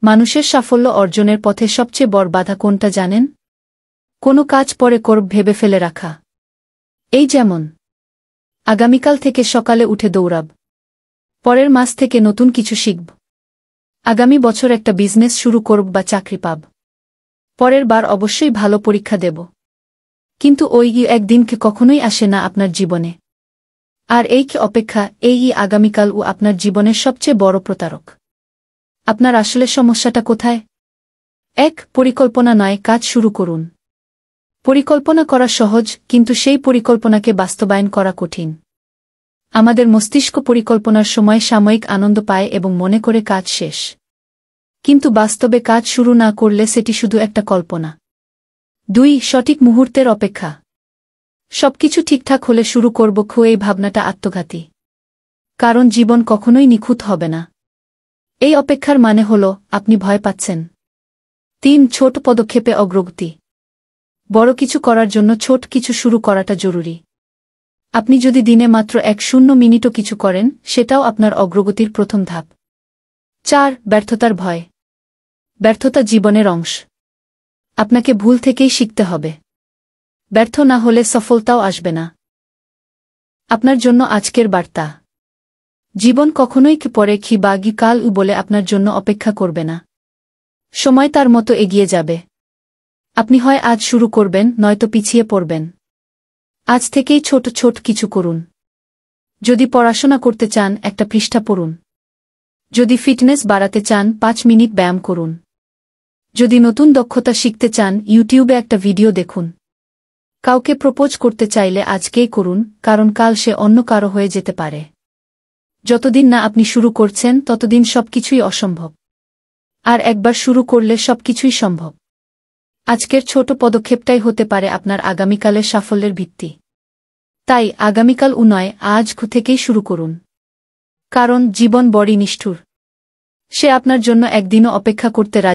মানুষের সাফল্য অর্জনের পথে সবচেয়ে বড় বাধা কোনটা জানেন? কোনো কাজ পরে করব ভেবে ফেলে রাখা। এই যেমন আগামীকাল থেকে সকালে উঠে দৌড়াব, পরের মাস থেকে নতুন কিছু শিখব, আগামী বছর একটা বিজনেস শুরু করব বা চাকরি পাব, পরের বার অবশ্যই ভালো পরীক্ষা দেব। কিন্তু ওই একদিনকে কখনোই আসে না আপনার জীবনে। আর এই অপেক্ষা, এই আগামীকাল ও আপনার জীবনের সবচেয়ে বড় প্রতারক। আপনার আসলে সমস্যাটা কোথায়? ১. পরিকল্পনা নয়, কাজ শুরু করুন। পরিকল্পনা করা সহজ, কিন্তু সেই পরিকল্পনাকে বাস্তবায়ন করা কঠিন। আমাদের মস্তিষ্ক পরিকল্পনার সময় সাময়িক আনন্দ পায় এবং মনে করে কাজ শেষ। কিন্তু বাস্তবে কাজ শুরু না করলে সেটি শুধু একটা কল্পনা। ২. সঠিক মুহূর্তের অপেক্ষা। সবকিছু ঠিকঠাক হলে শুরু করব, এই ভাবনাটা আত্মঘাতী। কারণ জীবন কখনোই নিখুঁত হবে না। এই অপেক্ষার মানে হল আপনি ভয় পাচ্ছেন। ৩. ছোট পদক্ষেপে অগ্রগতি। বড় কিছু করার জন্য ছোট কিছু শুরু করাটা জরুরি। আপনি যদি দিনে মাত্র ১ মিনিটও কিছু করেন, সেটাও আপনার অগ্রগতির প্রথম ধাপ। ৪. ব্যর্থতার ভয়। ব্যর্থতা জীবনের অংশ। আপনাকে ভুল থেকেই শিখতে হবে। ব্যর্থ না হলে সফলতাও আসবে না। আপনার জন্য আজকের বার্তা: জীবন কখনোই পরে বা কাল বলে আপনার জন্য অপেক্ষা করবে না। সময় তার মতো এগিয়ে যাবে। আপনি হয় আজ শুরু করবেন, নয়তো পিছিয়ে পড়বেন। আজ থেকেই ছোট ছোট কিছু করুন। যদি পড়াশোনা করতে চান, একটা পৃষ্ঠা পড়ুন। যদি ফিটনেস বাড়াতে চান, ৫ মিনিট ব্যায়াম করুন। যদি নতুন দক্ষতা শিখতে চান, ইউটিউবে একটা ভিডিও দেখুন। কাউকে প্রপোজ করতে চাইলে আজকেই করুন, কারণ কাল সে অন্য কারো হয়ে যেতে পারে। যতদিন না আপনি শুরু করছেন, ততদিন সবকিছুই অসম্ভব। আর একবার শুরু করলে সবকিছুই সম্ভব। আজকের ছোট পদক্ষেপটাই হতে পারে আপনার আগামীকালের সাফল্যের ভিত্তি। তাই আগামীকাল নয়, আজ থেকেই শুরু করুন। কারণ জীবন বড়ই নিষ্ঠুর। সে আপনার জন্য একদিনও অপেক্ষা করতে রাজি